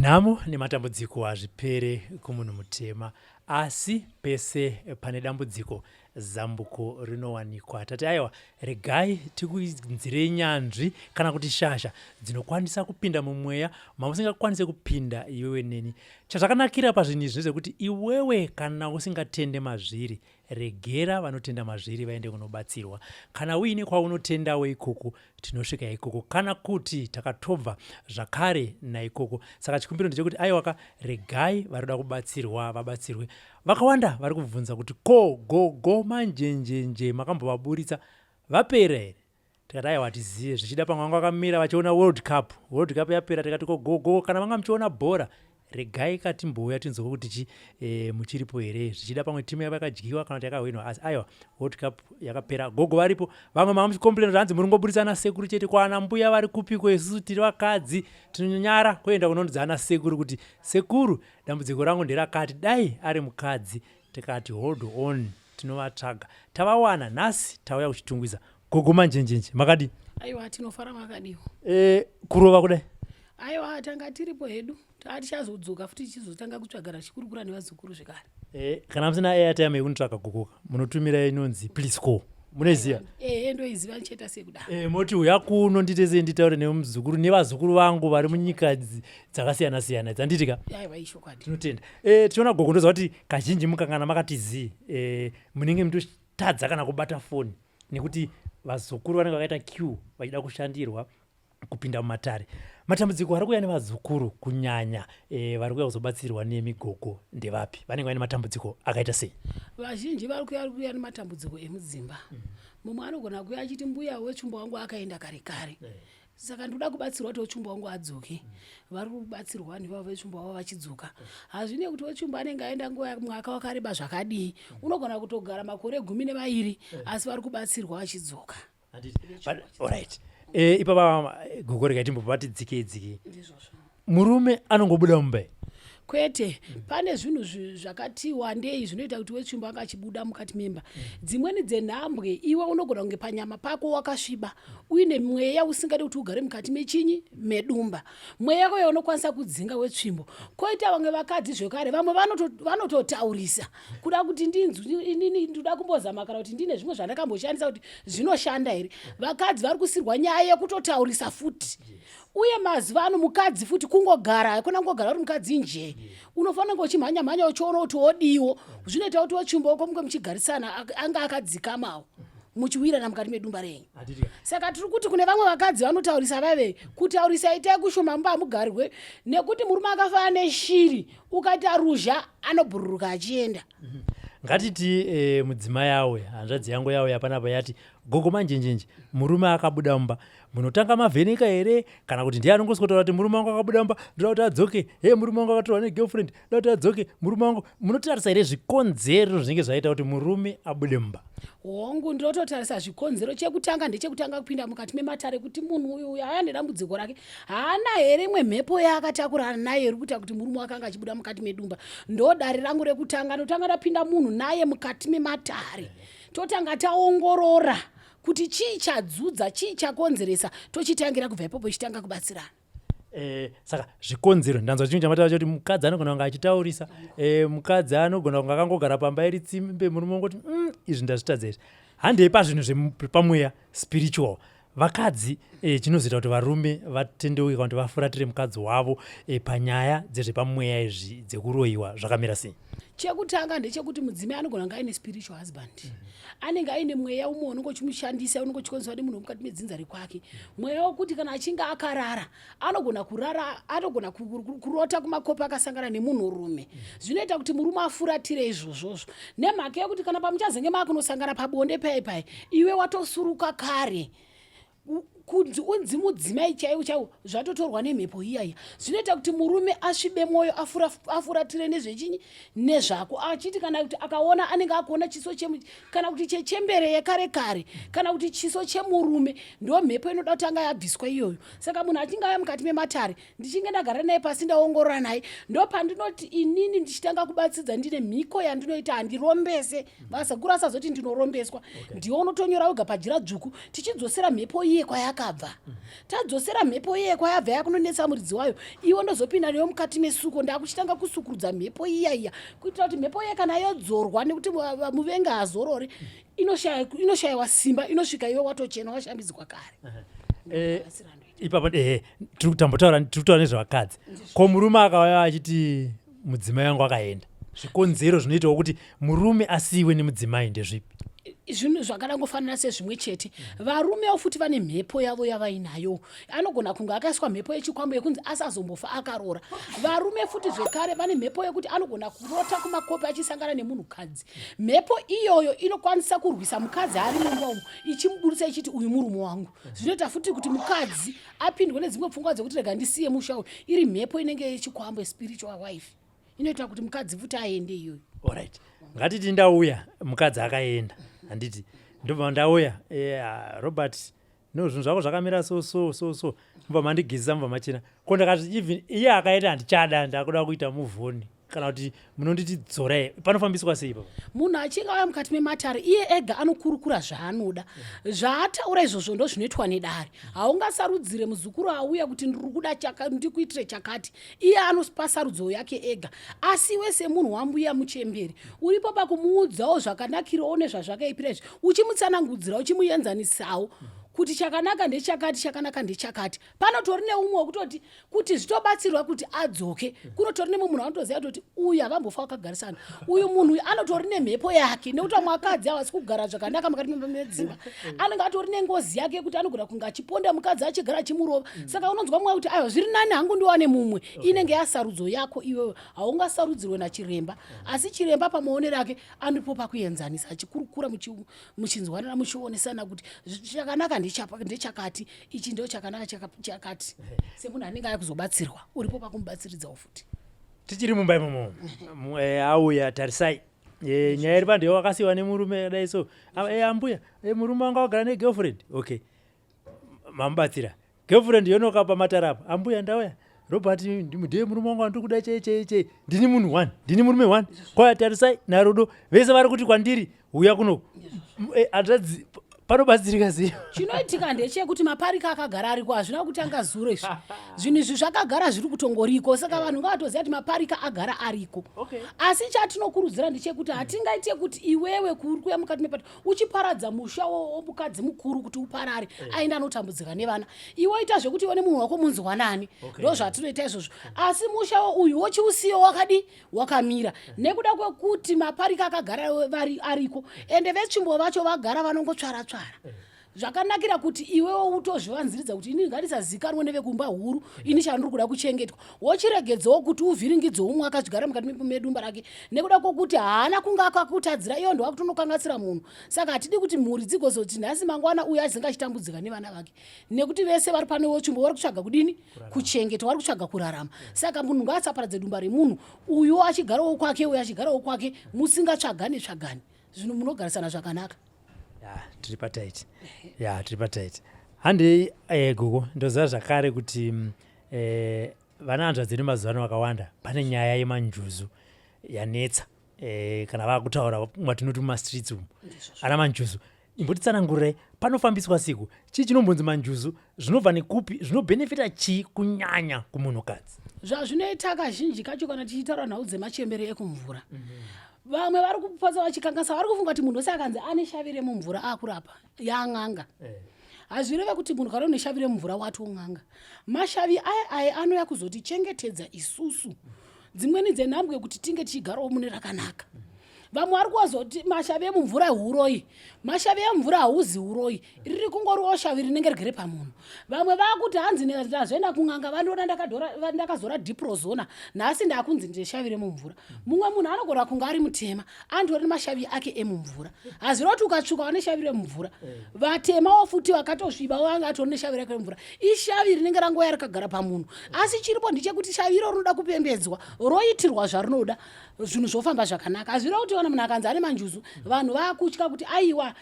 Nhamo nematambudziko hazvipere kumunhu mutema, asi pese pane dambudziko zambuko rinowanikwa. Tati aiwa, regai tikuinzirei nyanzvi kana kuti shasha dzinokwanisa kupinda mumweya mamusingakwanise kupinda iwewe neni. Chazvakanakira pazvinhu izvi ndezvekuti iwewe kana usingatende mazviri, regera vanotenda mazviri vaende kunobatsirwa. Kana uine kwaunotendawo ikoko, tinosvika ikoko. Kana kuti takatobva zvakare naikoko. Saka chikumbiro ndechekuti aiwaka, regai varikuda kubatsirwa vabatsirwe. Vakawanda vari kubvunza kuti go manjenjenje makambovaburitsa vapera here? Tikati aiwa tizive, zvichida pamwe vanga vakamira vachiona World Cup yapera tikati go kana vanga muchiona bhora, regai katimbouya tinzwe kuti muchiripo here, zvichida pamwe timu yava yakadyiwa kana kuti yakahwinwa. Asi aiwa, World Cup yakapera, gogo varipo. Vamwe manga muchikomplaina kuti hanzi muri kungoburitsana sekuru chete, kwana mbuya vari kupiko, isusu tiri vakadzi tinonyara kuenda kunondodzana sekuru kuti sekuru, dambudziko rangu nderakati, dai ari mukadzi. Tikati hold on, tinovatsvaga, tavawana nhasi, tauya kuchitungwiza. Gogo manjenjenje makadi aiwa tinofara makadiwa kurova kudai. Aiwa tanga tiripo hedu, tichazodzoka futi tichizotanga kutsvagara chikurukura nevazukuru zvekare. Kana musina airtime yekunitsvaka gogoka, munotumira inonzi please call. Munoiziva? Ndoiziva ndicheta sekudaro. Moti uya kuno nditese nditaure nemuzukuru nevazukuru vangu vari munyika dzakasiyana siyana dzanditika. Aiwa ishokwadi. Tinotenda. Tiona gogo ndoziva kuti kazhinji mukangana makatizi munenge mutotadza kana kubata foni nekuti vazukuru vanenge vakaita queue vachida kushandirwa kupinda mumatare. Matambudziko ari kuuya nevazukuru kunyanya vari kuuya kuzobatsirwa nemigogo ndevapi? Vanenge vaine matambudziko akaita sei? Vazhinji vari kuuya nematambudziko emudzimba. Mumwe anogona kuuya achiti mbuya wechumba wangu akaenda kare kare. Saka ndoda kubatsirwa kuti wechumba wangu adzoke. Vari kubatsirwa nevavo vechumba wavo vachidzoka. Hazvine kuti wechumba anenge aenda nguva mwaka wakareba zvakadii. Unogona kutogara makore 12 asi vari kubatsirwa achidzoka. Alright. Ipapa gogo regai timbobva dzike. Murume anongobuda mumba? Kwete, pane zvinhu zvakati wandei zvinoita kuti wechumba anga achibuda mukati memba. Dzimweni dzenhambwe iwe unogona kunge panyama pako wakasviba uine mweya usingadi kuti ugare mukati mechinyi medumba. Mweya koyo unokwanisa kudzinga wetsvimbo. Koita vamwe vakadzi zvekare, vamwe vanototaurisa kuda kuti inini ndoda kumbozama kana kuti ndine zvimwe zvandakamboshandisa kuti zvinoshanda here. Vakadzi vari kusirwa nyaya yekutotaurisa futi. Uye mazuva ano mukadzi futi kungogara, hakuna kungogara uri mukadzi nje. Unofanira uchimhanya uchiona kuti wodiwo. Zvinoita kuti wechumba wako munge muchigarisana anga akadzikamawo muchiwirana mukati medumba renyu. Saka tiri kuti kune vamwe vakadzi vanotaurisa vave, kutaurisa itai kushoma mumba mugarwe, nekuti murume akafanana neshiri, ukaita ruzha anobhururuka achienda. Ngatiti mudzimai yawe, hanzvadzi yangu yawe yapanapa yati, gogo manjenjenje, murume akabuda mumba, munotanga mavheneka here? Kana kuti ndiye anongoswotara kuti murume wangu akabuda mumba, ndoda kuti adzoke, murume wangu akatorwa negirlfriend, ndoda kuti adzoke, murume wangu. Munotarisa here zvikonzero zvinenge zvaita kuti murume abude mumba? Hongu ndototarisa zvikonzero. Chekutanga ndechekutanga kupinda mukati mematare kuti munhu uyu aya nedambudziko rake haana here imwe mhepo yaakatakurana naye iri kuita kuti murume wakanga achibuda mukati medumba. Ndodare rangu rekutanga, ndotanga ndapinda munhu naye mukati mematare, totanga taongorora kuti chii chadzudza, chii chakonzeresa, tochitangira kubva ipopo chitanga kubatsirana. Saka zvikonzero ndanzwa chinhu chamatava kuti mukadzi anogona kunge achitaurisa, mukadzi anogona kunge akangogara pamba iri tsimbe, murume wangoti izvi ndazvitadza izvi. Handei pazvinhu zvepamweya spiritual, vakadzi chinozoita kuti varume vatendeuke kana kuti vafuratire mukadzi wavo panyaya dzezvepamweya izvi dzekuroyiwa zvakamira sei? Chekutanga ndechekuti mudzimai anogona kunge aine spiritual husband. Anenge aine mweya umwe unenge uchimushandisa, unenge uchikonzerwa nemunhu mukati medzinza rekwake. Mweya wokuti kana achinge akarara, anogona kurara, anogona kurota kumakopa akasangana nemunhurume. Zvinoita kuti murume afuratire izvozvozvo. Nemhaka yekuti kana pamuchazenge makunosangana pabonde pai, iwe watosuruka kare. Kunzi unzi mudzimai chaiwo zvatotorwa nemhepo iyaya. Zvinoita kuti murume asvibe mwoyo, afuratire nezvechinyi nezvako, achiti kana kuti akaona anenge akuona chiso kana kuti chechembere yekare kare, kana kuti chiso chemurume, ndo mhepo inoda kutanga yabviswa iyoyo. Saka munhu achinge aya mukati mematare, ndichinge ndagara naye pasi ndaongorora naye, ndo pandinoti inini ndichitanga kubatsidza ndine mhiko yandinoita handirombese. Vasakuru asazoti ndinorombeswa. Ndiwo unotonyora wega pajira dzvuku tichidzosera mhepo iye kwayaka kwayakabva. Tadzosera mhepo iye kwayabva yakunonetsa muridzi wayo, iwo ndozopinda neyo mukati mesuko ndakuchitanga kusukurudza mhepo iya kuitira kuti mhepo iye kana yodzorwa nekuti muvengi haazorori inoshayiwa simba, inosvika iwe watochena washambidzwa kare. Ipapa tiri kutaura nezvevakadzi. Ko murume akauya achiti mudzimai wangu akaenda, zvikonzero zvinoitawo kuti murume asiyiwe nemudzimai ndezvipi? Zvinhu zvakangofanana sezvimwe chete. Varumewo futi vane mhepo yavo yavainayo. Anogona kunge akaiswa mhepo yechikwambo yekunzi asazombofa akarora. Varume futi zvekare vane mhepo yekuti anogona kurota kumakopi achisangana nemunhukadzi. Mhepo iyoyo inokwanisa kurwisa mukadzi ari mumba umu ichimubudisa ichiti uyu murume wangu. Zvinoita futi kuti mukadzi apindwe nedzimwe pfungwa dzekuti rega ndisiye musha uyu. Iri mhepo inenge yechikwambo, spiritual wife. Inoita kuti mukadzi futi aende iyoyo. Alright. Ngatiti ndauya mukadzi akaenda. Handiti ndobva ndauya Robert, no zvinhu zvako zvakamira so mubva mandigezisa mubva machena. Ko ndakati even iye akaita handichada, ndakuda kuita muvhoni kana kuti munonditi dzorai, panofambiswa sei papa? Munhu achinge auya mukati mematare iye ega anokurukura zvaanoda. Zvaataura izvozvo ndo zvinoitwa nedare. Haungasarudzire muzukuru auya kuti ndiri kuda ndikuitire chakati. Iye anopa sarudzo yake ega. Asi iwe semunhu wambuya muchemberi uripo pakumuudzawo zvakanakirawo nezvazvakaipira izvi, uchimutsanangudzira, uchimuenzanisawo kuti chakanaka ndechakati, chakanaka ndechakati. Panotori neumwe wekutoti kuti zvitobatsirwa kuti adzoke. Kunotori nemwe munhu anotoziva kuti uyu havambofa wakagarisana. Uyu munhu anotori nemhepo yake, nekuti mwakadzi havasi kugara zvakanaka mukati medzimba. Anenge atori nengozi yake kuti anogona kunge achiponda mukadzi achigara achimurova. Saka unonzwa mwe kuti aiwa zviri nani hangu ndiwane mumwe. Inenge yasarudzo yako iwewe, haungasarudzirwe nachiremba. Asi chiremba pamuonero ake anopo pakuenzanisa, achikurukura muchinzwanana muchionesana kuti chakanaka ndechakati, ichi ndio chakanaka chakati. Semunhu anenge aya kuzobatsirwa uripo pakumubatsiridzawo futi. Tichiri mumba imomo auya tarisai nyaya iri pandewo akasiyiwa nemurume dai so ambuya murume wanga wagara negirlfriend. Okay, mamubatsira girlfriend yonoka pamatara apa. Ambuya ndauya Robert, ndiye murume wangu andiri kuda chei ndini munhu 1, ndini murume 1. Kwaya tarisai narudo vese vari kuti kwandiri uya kuno atadzi panobatsirika sei? Chinoitika ndechekuti maparika akagara ariko hazvina kutanga zuro izvi. Zvinhu izvi zvakagara zviri kutongoriko, saka vanhu ngavatoziva kuti maparika agara ariko. Asi chatinokurudzira ndechekuti hatingaite kuti iwewe kuri kuya mukati mepati uchiparadza musha womukadzi mukuru kuti uparare aenda anotambudzika nevana. Iwe ita zvekuti iwe nemunhu wako munzwanani. Ndo zvatinoita izvozvo. Asi musha uyu wochiusiyo wakadi wakamira nekuda kwekuti maparika akagara ariko ende vechimbo vacho vagara vanongotsvara. Zvakanakira kuti iwewo utozvivanziridza kuti ini ngatisazikanwa nevekumba huru, ini chandiri kuda kuchengetwa. Wochiregedzawo kuti uvhiringidzewo umwe akagara mukati medumba rake nekuda kwokuti haana kunga akakutadzira, iyo ndo akutonokanganisira munhu. Saka hatidi kuti mhuri dzigozoti nhasi mangwana uyu azinga achitambudzika nevana vake, nekuti vese vari panewo chimbo vari kutsvaga kudini, kuchengetwa, vari kutsvaga kurarama. Saka munhu ngaasaparadze dumba remunhu, uyu achigarawo kwake, uyu achigarawo kwake, musingatsvagane tsvagane, zvinhu munogarisana zvakanaka. Tiri pataiti handei gugu ndoziva zvakare kuti vana hanzvadzi mazuva ano vakawanda pane nyaya yemanjuzu yanetsa kana vakutaura mwatinoti mumastreets umu ana manjuzu. Imbotitsanangurai panofambiswa siku chii chinombonzi manjuzu, zvinobva nekupi, zvinobhenefita chii kunyanya kumunhukadzi? Zvazvinoita kazhinji kacho kana tichitaura nhau dzemachembere ekumvura. Vamwe vari kupotsa vachikangasa, vari kufunga kuti munhu wese akanzi ane shavire mumvura akurapa yan'anga. Hazvireve kuti munhu kana une shavire mumvura waton'anga. Mashavi aya anoya kuzotichengetedza isusu. Dzimweni dzenhambwe kuti tinge tichigarawo mune rakanaka. Vamwe vari kuzoti mashavi emumvura huroyi, mashavi emumvura hauzi huroyi, riri kungoriwo shavi rinenge rigere pamunhu. Vamwe vakuti hanzi ndazvoenda kun'anga vandoona ndakazora diprozona, nhasi ndakunzi ndeshavire mumvura. Mumwe munhu anogona kunge ari mutema andori mashavi ake emumvura. Hazviro kuti ukatsvuka wane shavire mumvura, vatemawo futi vakatosviba vanga atori neshavi rake mumvura. Ishavi rinenge rangoya rakagara pamunhu. Asi chiripo ndechekuti shavi iro rinoda kupembedzwa, roitirwa zvarinoda, zvinhu zvofamba zvakanaka. Hazviro kuti munhu akanzi ane manjuzu, vanhu vakutya kuti aiwa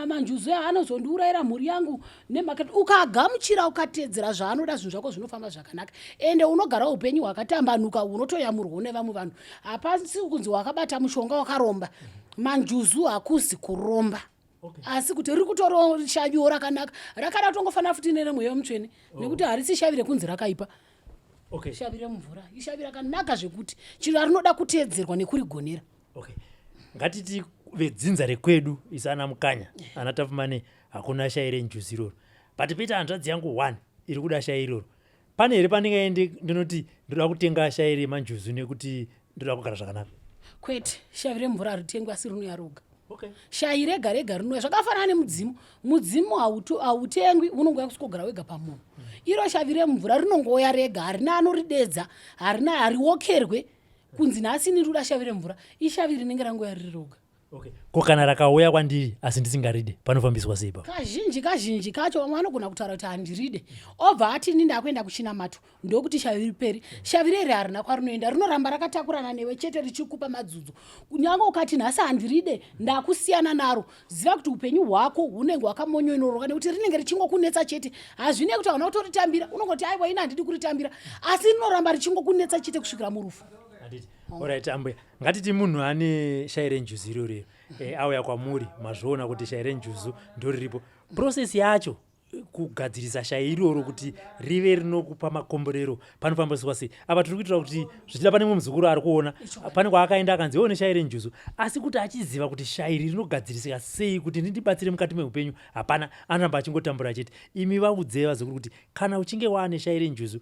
manjuzu anozondiurayira mhuri yangu nemakati. Ukagamuchira ukatedzera zvaanoda, zvinhu zvako zvinofamba zvakanaka, ende unogara upenyu hwakatambanuka, unotoyamurwa nevamwe vanhu. Hapasi kunzi wakabata mushonga wakaromba. Manjuzu hakuzi kuromba. asi kuti riri kutorawo shaviwo rakanaka rakada kutongofanira futi neremweya mutsvene nekuti harisi shavi rekunzi rakaipa. Shavi remumvura ishavi rakanaka zvekuti chiro rinoda kuteedzerwa nekurigonera. Ngatiti vedzinza rekwedu isana Mukanya ana Tafumane hakuna shai renjuzi iroro, but pita hanzvadzi yangu 1 iri kuda shai iroro. Pane here pandingaende ndinoti ndoda kutenga shai remanjuzi nekuti ndoda kugara zvakanaka? Kwete, shavi remvura haritengwi asi rinouya roga. Shai rega rega rinouya zvakafanana nemudzimu. Mudzimu hautengwi, unongouya kusvikogara wega pamunhu. Iro shavi remvura rinongouya rega, harina anoridedza, hariokerwe kunzi nhasi ndirikuda shavi remvura. Ishavi rinenge rangouya riri roga. Ko kana rakauya kwandiri asi ndisingaride panofambiswa sei papo? Kazhinji kacho vamwe vanogona kutaura kuti handiride, obva ati ini ndakuenda kuChinamato ndokuti shavi riperi. Shavi reri harina kwarinoenda, rinoramba rakatakurana newe chete richikupa madzudzu. Kunyange ukati nhasi handiride ndakusiyana naro, ziva kuti upenyu hwako hunenge hwakamonyonorwa nekuti rinenge richingokunetsa chete. Hazvine kuti hauna kutoritambira, unongoti aiwa ini handidi kuritambira, asi rinoramba richingokunetsa chete kusvikira murufu. Alright, ambuya, ngatiti munhu ane shai renjuzi iroro auya kwamuri mazviona kuti shai renjuzi ndoriripo, process yacho kugadzirisa shai iroro kuti rive rinokupa makomborero panofambiswa sei? Apa tiri kuitira kuti zvichida pane mumwe muzukuru ari kuona pane kwaakaenda akanzi one shai renjuzi, asi kuti achiziva kuti shai iri rinogadzirisika sei kuti rindibatsire mukati meupenyu, hapana, anoramba achingotambura chete. Imi vaudze vazukuru kuti kana uchinge waane shai renjuzi,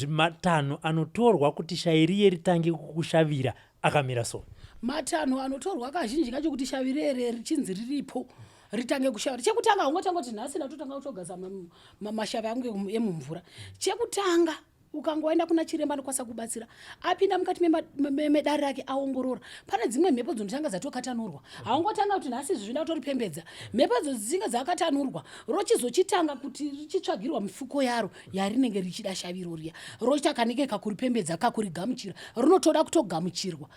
matanho anotorwa kuti shai riye ritange kukushavira akamira so? Matanho anotorwa kazhinji kacho kuti shavi rere richinzi riripo ritange kushavira. Chekutanga ungotanga kuti nhasi ndatotanga kutogasa mashavi angu emumvura. Chekutanga ukanga waenda kuna chiremba anokwanisa kubatsira, apinda mukati medare rake aongorora, pane dzimwe mhepo dzinotanga dzatokatanurwa. Haungotanga kuti nhasi izvi zvinoda kutoripembedza. Mhepo idzo dzinenge dzakatanurwa, rochizochitanga kuti richitsvagirwa mifuko yaro yarinenge richida shaviro riya, rochitakanike kakuripembedza kakurigamuchira, rinotoda kutogamuchirwa.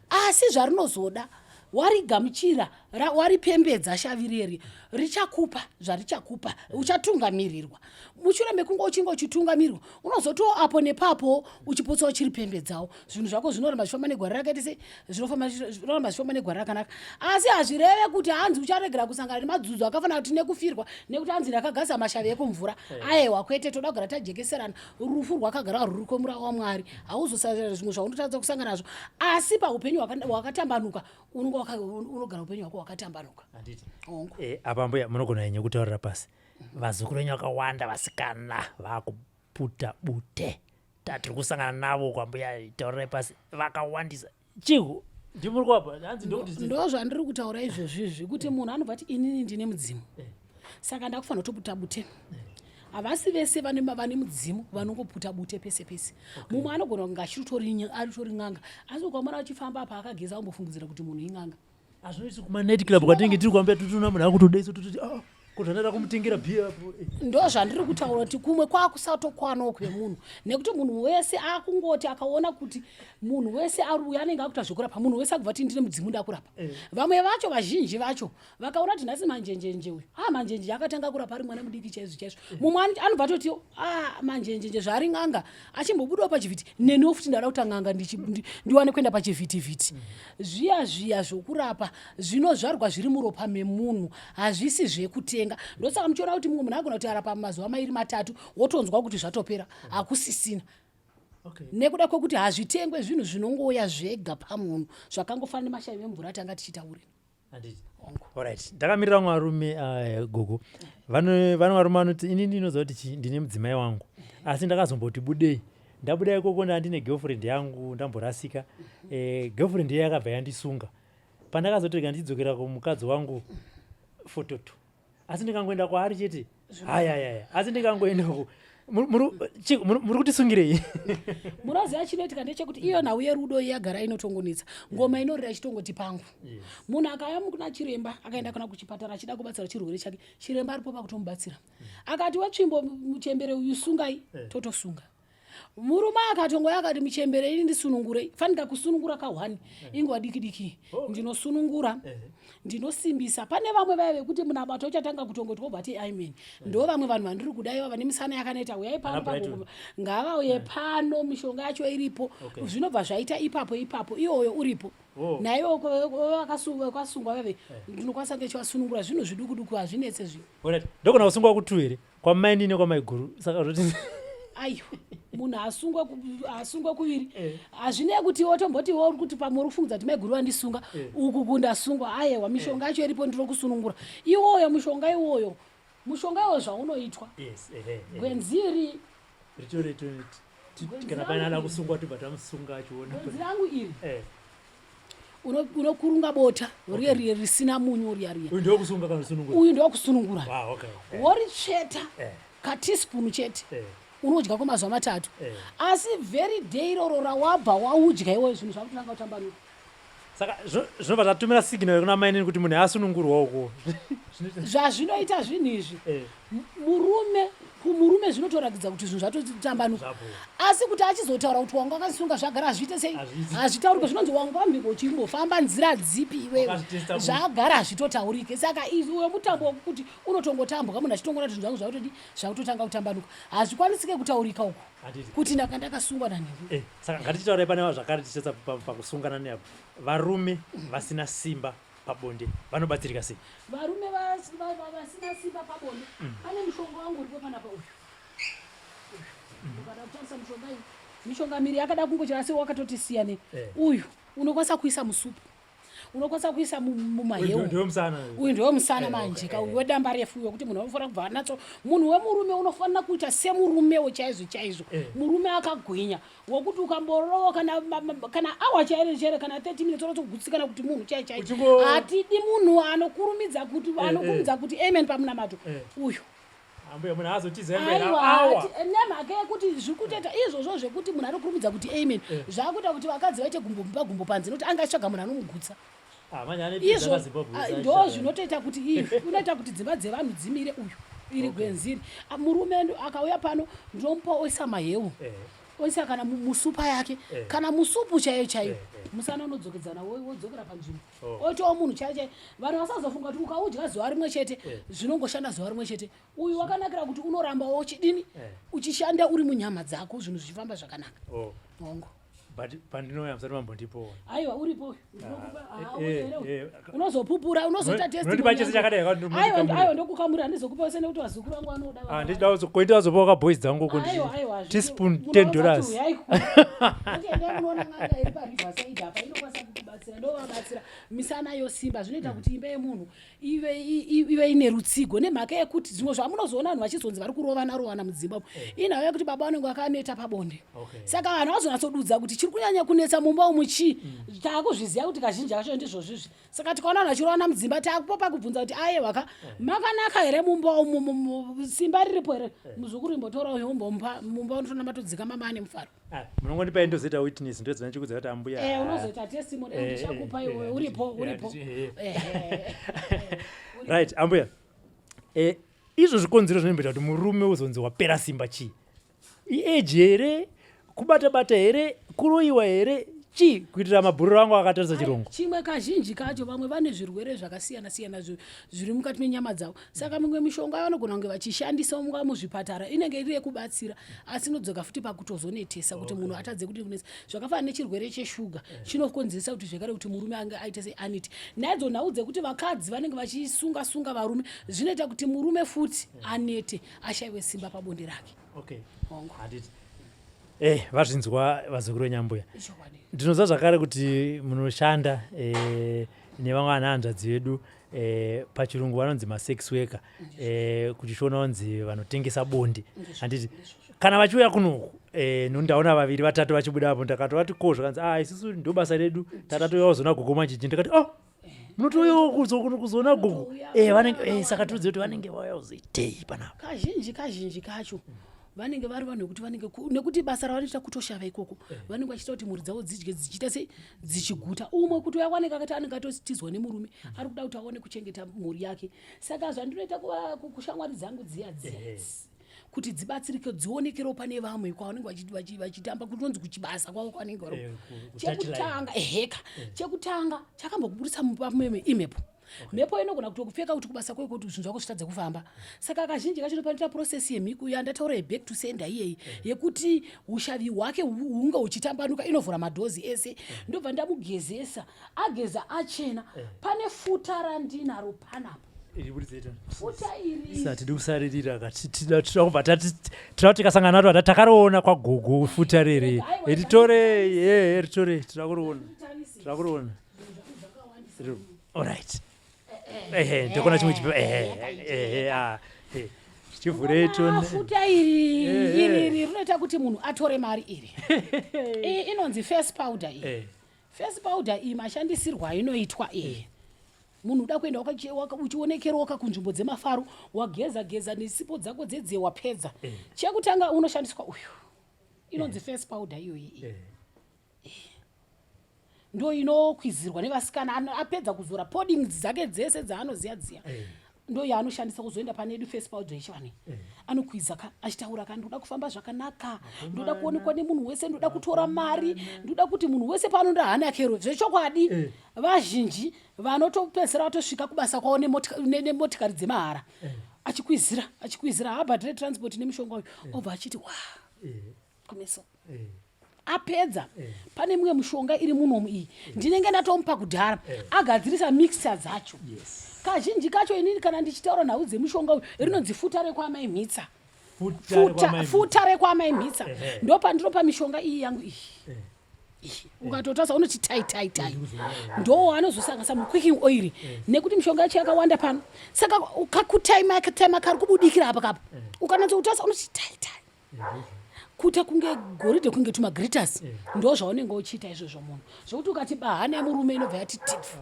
Asi zvarinozoda warigamuchira, waripembedza shavi reri, richakupa zvarichakupa, uchatungamirirwa. Mushure mekunge uchinge uchitungamirirwa, unozotowo apo nepapo uchipotsa uchiripembedzawo. Zvinhu zvako zvinoramba zvifamba negwara rakaita sei? Zvinoramba zvifamba negwara rakanaka. Asi hazvireve kuti hanzi ucharegera kusangana nemadzudzu akafanana kuti nekufirwa nekuti hanzi ndakagasa mashavi ekumvura. Aiwa, kwete, toda kugara tajekeserana, rufu rwakagara ruri kwemura waMwari. Hauzosarira zvimwe zvaunotadza kusangana nazvo, asi paupenyu hwakatambanuka unogara upenyu hwako hwakatambanuka. Apa mbuya munogona henye kutaurira pasi, vazukuru venyu vakawanda vasikana vakuputa bute tatiri kusangana navo kwambuya, taurirai pasi, vakawandisa chihu ndimuri kwapa hanzi ndokuti ndo zvandiri kutaura izvozvizvi kuti munhu anobva ati inini ndine mudzimu saka ndakufanira kutoputa bute. Havasi vese vane mudzimu vanongoputa bute pese pese. Mumwe anogona kunge aritori n'anga, asi ukamona achifamba apa akageza umbofungidzira kuti munhu ing'anga. Hazvinoiti kumanight club kwatinenge tiri kwambia tutuna munhu akutodaiso tutoti kuti anoda kumutengera bhiya apo. Ndo zvandiri kutaura kuti kumwe kwakusatokwanawo kwemunhu, nekuti munhu wese akungoti akaona kuti munhu wese aruya anenge akuita zvekurapa, munhu wese akubva kuti ndine mudzimu ndakurapa. Vamwe vacho vazhinji vacho vakaona kuti nhasi manjenjenje uyu manjenjenje akatanga kurapa ari mwana mudiki chaizvo chaizvo, mumwe anobva toti manjenjenje zvari n'anga achimbobudawo pachivhiti, neniwo futi ndada kuti n'anga ndiwane kuenda pachivhitivhiti. Zviya zvokurapa zvinozvarwa zviri muropa memunhu, hazvisi zvekutenga. Ndosaka muchiona kuti mumwe munhu agona kuti arapa mazuva mairi matatu wotonzwa kuti zvatopera, hakusisina. Nekuda kwekuti hazvitengwe zvinhu zvinongouya zvega pamunhu zvakangofanana nemashavi emvura atanga tichitaura. Alright, ndakamirira mwarume gogo. Vano varume vanoti ini ndinoziva kuti ndine mudzimai wangu, asi ndakazomboti budei. Ndabuda ikoko ndine girlfriend yangu ndamborasika. Girlfriend iye yakabva yandisunga. Pandakazotega ndidzokera kumukadzi wangu fototo. Asi ndikangoenda kwaari chete haya, asi ndikangoendako muri kutisungirei? Munoziva chinoitika ndechekuti iyo nhau yerudo yagara inotongonetsa, ngoma inorira ichitongoti pangu. Munhu akauya kuna chiremba, akaenda kana kuchipatara achida kubatsira chirwere chake, chiremba aripo pakutomubatsira. Akati watsvimbo muchembere uyu sungai, totosunga. murume akatongoya akati michembere ini ndisunungure fanika kusunungura kahwani ingwa diki diki ndinosunungura ndinosimbisa. Pane vamwe vaya vekuti munabato uchatanga kutongoti obvati amen ndo vamwe vanhu vandiri kudaiva vane misana yakaneta uyai pano ngavauye pano mishonga yacho iripo zvinobva zvaita ipapo iyoyo uripo naiwo wakasungwa veve ndinokwanisa ngechivasunungura zvinhu zvidukuduku hazvinetse zvinhu ndogona kusungwa kutu here kwamaini nekwaMaiguru saka zvoti aiwa munhu asungwa kuviri hazvinei kuti wotomboti uri kuti pamwe uri kufungudza kuti Maiguru wandisunga uku kundasungwa aiwa mishonga yacho iripo ndiri kusunungura iwoyo mushonga iwoyo zvaunoitwa gwenziri kana pane ana kusungwa tobva tamusunga achiona gwenzi rangu iri unokurunga bota riye risina munyu riya uyu ndokusunungura woritsveta katispunu chete unodya kwemazuva 3 asi very day iroro rawabva waudya iwoyo zvinhu zvakutanga kutambanuka saka zvinobva zvatumira signal kuna mainini kuti munhu asunungurwa uko zvazvinoita zvinhu izvi murume zvinotorakidza kuti zvinhu zvatotambanuka asi kuti achizotaura kuti wanga wakasunga zvagara hazviite sei hazvitaurike zvinonzi wanga wambingo uchimbofamba nzira dzipi iwewe zvagara hazvitotaurike saka iwe mutambo wekuti unotongotambwa munhu achitongona kuti zvinhu zvangu zvakutotanga kutambanuka hazvikwanisike kutaurika uku kuti ndanga ndakasungwa nanhingi saka ngatichitaurai pane zvakare tichitsa pakusungana neapo varume vasina simba pabonde vanobatsirika sei? Varume vasina simba pabonde pane mushonga wangu uripo panapa uyu ukada kutarisa mushonga iyi mishonga miri yakada kungochera sei wakatoti siyane uyu unokwanisa kuisa musupu unokwanisa kuisa mumahewu uyu ndio musana manje kauyu wedamba refu wekuti munhu anofanira kubva anatso munhu wemurume unofanira kuita semurumewo chaizvo murume akagwinya wokuti ukamborowa kana awa chaire kana 30 minutes unotogutsikana kuti munhu chaicho hatidi munhu anokurumidza kuti amen pamunamato uyu ambuya munhu azotizembera nemhaka yekuti zvikuteta izvozvo zvekuti munhu anokurumidza kuti amen zvakuita kuti vakadzi vaite gumbo panze noti angatsvaga munhu anomugutsa izvo ndo zvinotoita kuti izvi unoita kuti dzimba dzevanhu dzimire uyu iri gwenziri murume akauya pano ndomupa oisa mahewu oisa kana musupa yake kana musupu chaiyo musana unodzokedzana wodzokera panzvimbo oitawo munhu chaiyo vanhu vasazofunga kuti ukaudya zuva rimwe chete zvinongoshanda zuva rimwe chete uyu wakanakira kuti unoramba uchidini uchishanda uri munyama dzako zvinhu zvichifamba zvakanaka hongo pandinouya musati mambondipo aiwa uripo unozopupura unozota testimony chese chakadai aiwa ndokukamura ndizokupa sene kuti wazukuru wangu anoda ndida koita wazopa ka boys dzangu kuti teaspoon $10 unoona nganga iri pariverside apa inokwanisa kukubatsira ndovabatsira misana yosimba zvinoita kuti imba yemunhu ive ine rutsigo nemhaka yekuti zvimwe zvamunozoona vanhu vachizonzi vari kurovana mudzimbabwe inhau yekuti baba vanenge vakaneta pabonde saka vanhu vazonatsodudza kuti chiri kunyanya kunetsa mumba umuchi taakuzviziva kuti kazhinji kacho ndizvo zvizvi saka tikaona vanhu vachirovana mudzimba taakupopa kubvunza kuti aiwaka makanaka here mumba umu simba riripo here muzukuru imbotora uyu umbompa mumba unotona matodzika mama ane mufaro munongondipai ndozoita witness ndodzina chikudza kuti ambuya unozoita testimony ndichakupa iwe uripo right ambuya izvo zvikonzero zvinomboita kuti murume uzonzi wapera simba chii ieji here kubata here kuroyiwa here chii kuitira mabhuriro angu akatarisa chirongo chimwe kazhinji kacho vamwe vane zvirwere zvakasiyana zviri mukati menyama dzavo saka mimwe mishonga vanogona kunge vachishandisa munga muzvipatara inenge iri yekubatsira asi inodzoka futi pakutozonetesa kuti munhu atadze kuti kunetsa zvakafanana nechirwere cheshuga chinokonzeresa kuti zvekare kuti murume ange aite seaniti naidzo nhau dzekuti vakadzi vanenge vachisunga varume zvinoita kuti murume futi anete ashayiwe simba pabonde rake vazvinzwa vazukuru venyambuya ndinoziva zvakare kuti munoshanda nevamwe vanahanzvadzi vedu pachirungu vanonzi masex worker kuchichiona vanzi vanotengesa bonde handiti kana vachiuya kunoku nondaona 2 3 vachibudapo ndakatovati ko zvakanzi isusu ndo basa redu tatatoya kuzona gogo manjiji ndikati munotoyawo kuzona gogo saka tirizive kuti vanenge vauya kuzoitei panapa kazhinji kacho vanenge vari vanhu vekuti vanenge nekuti basa ravanoita kutoshava ikoko vanenge vachiita kuti mhuri dzavo dzidye dzichiita sei dzichiguta umwe kuti uyakwaneka kati anenge atotizwa nemurume ari kuda kuti aone kuchengeta mhuri yake saka zvandinoita kushamwari dzangu dziya kuti dzibatsirike dzionekerewo pane vamwe kwavanenge vachitamba kuti unonzi kuchibasa kwavo kwanenge vari chekutanga chekutanga chakambokubudisa mupameme imhepo mhepo inogona kutokupfeka kuti kubasa kweko kuti zvinhu zvako zvitadze kufamba saka kazhinji kacho nopanita procesi yemhiku yandataura yeback to sender iyeyi yekuti ushavi hwake hunge huchitambanuka inovhura madhozi ese ndobva ndamugezesa ageza achena pane futa randinaro panapo futa iri tidi kusaririra tida kubva tira tikasangana nato ata takariona kwagogo futa rere ritore tira kuriona alright ndikona chimwe futa iri rinoita kuti munhu atore mari iri inonzi face powder iyi face powder iyi mashandisirwo ainoitwa iyi munhu uda kuenda uchionekeroka kunzvimbo dzemafaro wageza nesipo dzako dzedze wapedza chekutanga unoshandiswa uyu inonzi face powder iyoyi ndo inokwizirwa nevasikana apedza kuzora poding dzake dzese dzaanoziya ndo yaanoshandisa kuzoenda pane edu face powder yechivani anokwiza achitaura ndoda kufamba zvakanaka ndoda kuonekwa nemunhu wese ndoda kutora mari ndoda kuti munhu wese paanonda hana kero zvechokwadi vazhinji vanotopedzera vatosvika kubasa kwavo nemotikari dzemahara achikwizira habhadhire transport nemishonga uyu obva achiti kumeso apedza pane mumwe mushonga iri munomu iyi ndinenge ndatomupa kudhara agadzirisa mixture dzacho kazhinji kacho inini kana ndichitaura nhau dzemushonga uyu rinonzi futa rekwamai mhitsa futa rekwamai mhitsa ndo pandinopa mishonga iyi yangu iyi ukatotarisa unoti tai ndo anozosangasa muquicking oil nekuti mishonga yacho yakawanda pano saka ukakutaima kari kubudikira apa kapa ukanatsokutarisa unoti tai kuta kunge goridhe kunge tumagritters ndo zvaunenge uchiita izvozvo munhu zvokuti ukati bahana yemurume inobva yati tifu